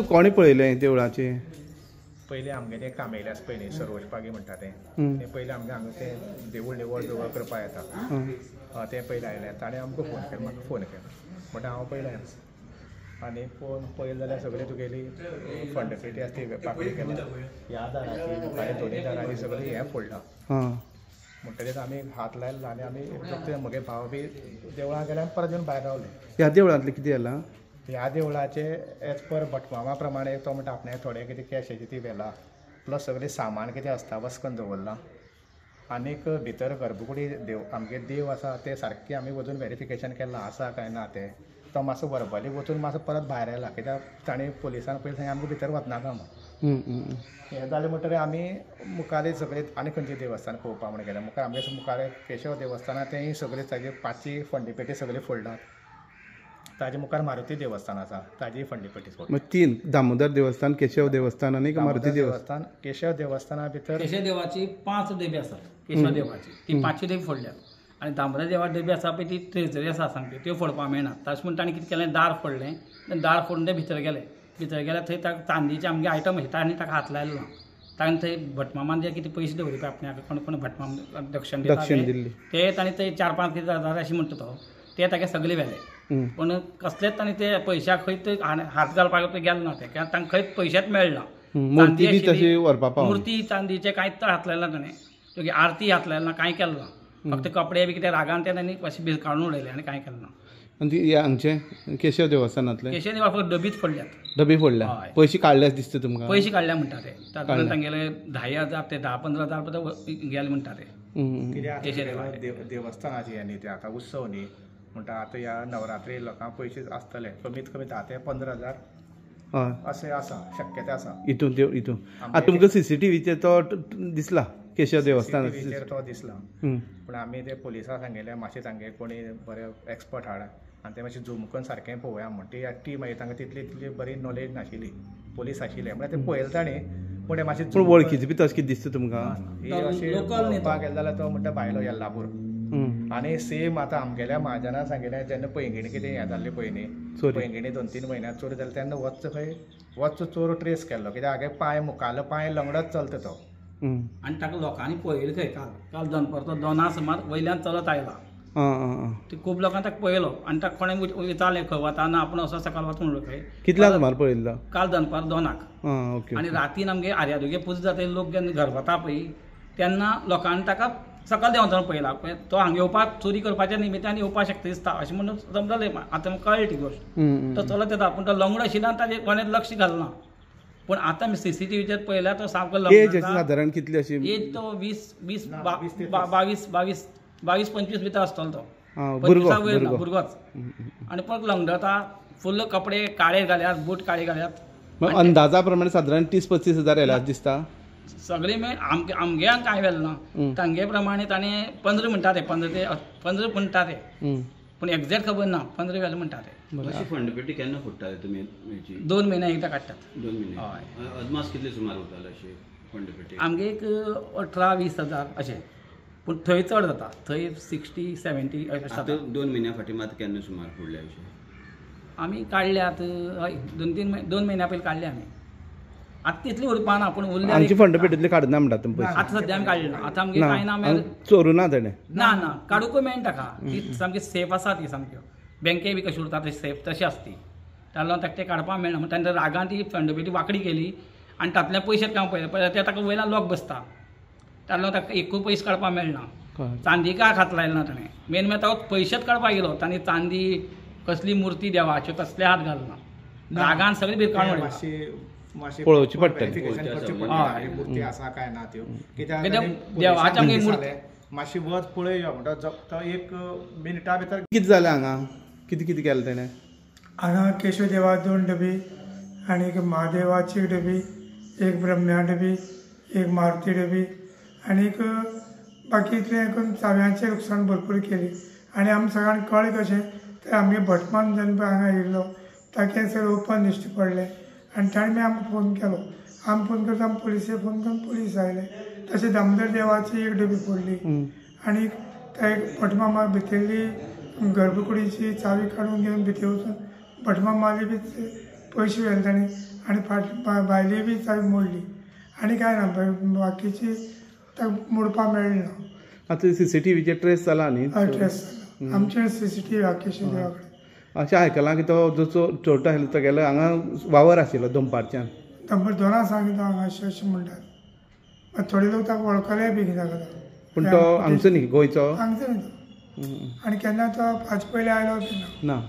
कोणी पळयलें देवळाचें? पयलीं आमगे ते कामेल्यास पयलीं सरोज पागी म्हणटा ते पयलीं आमगे हांगा ते देवूळ निवळ बिवळ करपा येता ते पयलीं आयले ताणें आमकां फोन केलो म्हाका फोन केलो म्हणटा हांव पयलें आनी फोन पळयलें जाल्यार सगळी तुगेली फंडपेटी आसा ती पाकळी केल्या ह्या दाराची मुखारी दोनी दारांनी सगळी हें फोडलां म्हणटकीच आमी हात लायलो आनी आमी फक्त म्हगे भाव बी देवळां गेले आनी परत येवन भायर रावले. ह्या देवळांतलें कितें जालां? ह्या देवळाचे एज पर भटमामा प्रमाणे तो म्हणटा आपणें थोडे कितें कॅशाची ती व्हेलां प्लस सगळें सामान कितें आसता वस्कन दवरलां आनीक भितर गर्भकुडी देव आमगे देव आसा ते सारकें आमी वचून वेरिफिकेशन केलां आसा काय ना तें तो मातसो वरपली वचून मातसो परत भायर आयला कित्याक ताणें पुलिसान पयलीं थंय आमकां भितर वचनाका म्हणून हें जालें म्हणटकीर आमी मुखारी सगळें आनी खंयचें देवस्थान पळोवपा म्हणून गेले मुखार आमगे मुखार केशव देवस्थाना तेंय सगळें ताजी 5ची फंडीपेटी सगळी फोडलात. ताजे मुखार मारुती देवस्थान आसा ताजी फंडीपेटी फोडली. 3 दामोदर देवस्थान, केशव देवस्थान आनी मारुती देवस्थान. केशव देवस्थाना भितर केशव देवाची 5 डबे आसात. केशव देवाची ती 5ची डबे फोडल्यात आनी दामोदर देवा डबे आसा पळय ती ट्रेजरी आसा सामकी त्यो फोडपाक मेळना. तशें म्हण ताणें कितें केलें दार फोडलें दार फोडून ते भितर गेले थंय ताका चांदीचे आमगे आयटम आशिल्ले ताणें ताका हात लायलो ना. ताणें थंय भटमामान जे कितें पयशे दवरले आपणाक कोण भटमाम दक्षिण दिल्ली ते ताणें थंय 4-5 कितें हजार अशें म्हणटा तो ते ताका सगळे व्हेले पूण कसलेच ताणें ते पयशाक खंय हात घालपाक गेलो ना ते कित्याक तांकां खंयच पयशेच मेळना. मुर्ती चांदीचे कांयच हात लायला ताणें तुगे आरती हात लायला ना कांय केलें ना. फक्त कपडे बी कितें रागान ते तांणी अशें बी काडून उडयले आनी कांय केलें ना. आनी हांगचे केशव देवस्थानांतले केशव देवा फक्त डबीच फोडल्यात. डबे फोडल्या पयशे काडल्यास दिसता तुमकां? पयशे काडल्या म्हणटा ते तातूंत तांगेले 10,000 ते 10-15 हजार पर्यंत गेले म्हणटा ते. कित्याक देवस्थानाची हे न्ही ते आतां उत्सव न्ही म्हणटा आतां ह्या नवरात्री लोकांक पयशे आसतले कमीत कमी 10 ते 15 हजार अशें आसा शक्यता आसा. हितून आतां तुमकां CCTVचेर तो दिसला केशव देवस्थान तो दिसला पूण आमी ते पुलिसांक सांगिल्लें मातशें तांगे कोणी बरे एक्सपर्ट हाड आनी ते मातशें झूम करून सारकें पळोवया म्हण ती टीम मागीर तांकां तितली बरी नॉलेज नाशिल्ली पुलीस आशिल्ले म्हळ्यार ते पळयलें ताणें पूण ते मातशें पूण वळखीचे बी तशें कितें दिसता तुमकां? अशें पळोवपाक गेले जाल्यार तो म्हणटा भायलो येल्लापूर आनी सेम आतां आमगेल्या महाजनान सांगिल्लें जेन्ना पैंगिणी कितें हें जाल्ली पळय न्ही पैंगिणी 2-3 म्हयन्याक चोरी जाली तेन्ना वच चोर ट्रेस केल्लो कित्याक हागे पांय मुखारलो पांय लंगडत चलता तो आनी ताका लोकांनी पळयलें खंय काल दनपार तो 2 सुमार वयल्यान चलत आयला ते खूब लोकांनी ताका पळयलो आनी ताका कोणें विचारलें खंय वता ना आपूण असो सकाळ वता म्हणलो खंय कितल्या सुमार पळयल्लो? काल दनपार 2 आनी रातीन आमगे आर्यादुगे पुजा जाता लोक जेन्ना घर वता पळय तेन्ना लोकांनी ताका सकाळ देंवतना पळयला तो हांगा येवपाक चोरी करपाच्या निमित्यान येवपाक शकता दिसता अशें म्हणून समजलें आतां म्हाका कळ्ळी ती गोश्ट तो चलत येता पूण तो लंगडो आशिल्लो ताजेर कोणें लक्ष घालना पूण आतां आमी CCTVचेर पळयल्यार तो सामको सादारण कितली अशी एज तो 22-25 भितर आसतलो तो भुरगोच आनी परत लंगडता फुल्ल कपडे काळे घाल्यात बूट काळे घाल्यात अंदाजा प्रमाणे सादारण 30-35 हजार येयला दिसता सगळे आमगे कांय व्हेलें ना तांगे प्रमाणे ताणें 15 म्हणटा ते 15 म्हणटा ते पूण एक्झॅक्ट खबर ना 15 वेले म्हणटा ते. फंडपेटी केन्ना फोडटाले तुमी? 2 म्हयने एकदां काडटात. 2 म्हयने हय. अदमास कितले सुमार उरताले अशे फंडपेटी? आमगे एक 18-20 हजार अशें पूण थंय चड जाता थंय 60-70 अशें जाता. 2 म्हयन्या फाटीं मात केन्ना सुमार फोडले अशे? आमी काडल्यात हय 2 म्हयन्या पयलीं काडले आमी आतां तितली उरपा ना पूण उरल्या आमची फंडपेटींतले काडना म्हणटा तुमी आतां सद्या आमी काडले ना आतां आमगे कांय ना चोरू ना ताणें ना काडूंकूय मेळटा ताका ती सामकी सेफ आसा ती सामक्यो बँके बी कशी उरता तशी सेफ तशी आसा ती ताका लागून ताका ते काडपाक मेळना म्हणून ताणें रागान ती फंडपेटी वांकडी केली आनी तातूंतले पयशे काम पळयले ते ताका वयल्यान लॉक बसता ताका लागून ताका एकूय पयशे काडपाक मेळना. चांदीकाक हात लायलो ना ताणें मेन म्हळ्यार तो पयशेच काडपाक गेलो ताणें चांदी कसली मुर्ती देवाच्यो कसले हात घालना रागान सगळी बी काडून उडयला. पळोवची पडटली मुर्ती आसा काय ना त्यो कित्याक देवाच्या मुर्ती मातशी वच पळय म्हणटा तो 1 मिनटा भितर कितें जालें हांगा कितें केलें तेणें? हांगा केशव देवा 2 डबी आनी एक महादेवाची डबी एक ब्रह्म्या डबी एक मारुती डबी आनी एक बाकी इतलें करून चाव्यांचें लुकसाण भरपूर केली आनी आमी सगळ्यांक कळ्ळें कशें तर आमगे भटमान जेन्ना हांगा येयल्लो ताका सगळें ओपन दिश्टी पडलें आनी ताणें मागीर आमकां फोन केलो आमी फोन करता पुलिशे फोन करून पुलीस आयले तशें दामोदर देवाची एक डबी फोडली आनी भटमामा भितरली गर्भकुडीची चावी काडून घेवन भितर वचून भटमामाली बी पयशे व्हेले ताणें आनी भायली बी चावी मोडली आनी काय ना बाकीची मोडपा मेळ्ळी ना. आतां CCTVचे ट्रेस जाला न्ही ट्रेस आमचे CCTV हा केशव देवा कडेन. अशें आयकलां की तो जो चोरटो आशिल्लो तेगेलो हांगा वावर आशिल्लो दनपारच्यान. नंबर 2 सांगितलो हांगा अशें म्हणटात. थोडे लोक ताका वळखले बी कित्याक पूण तो हांगचो न्ही गोंयचो. हांगचो न्ही तो. आनी केन्ना तो हाचे पयलीं आयलो बी ना.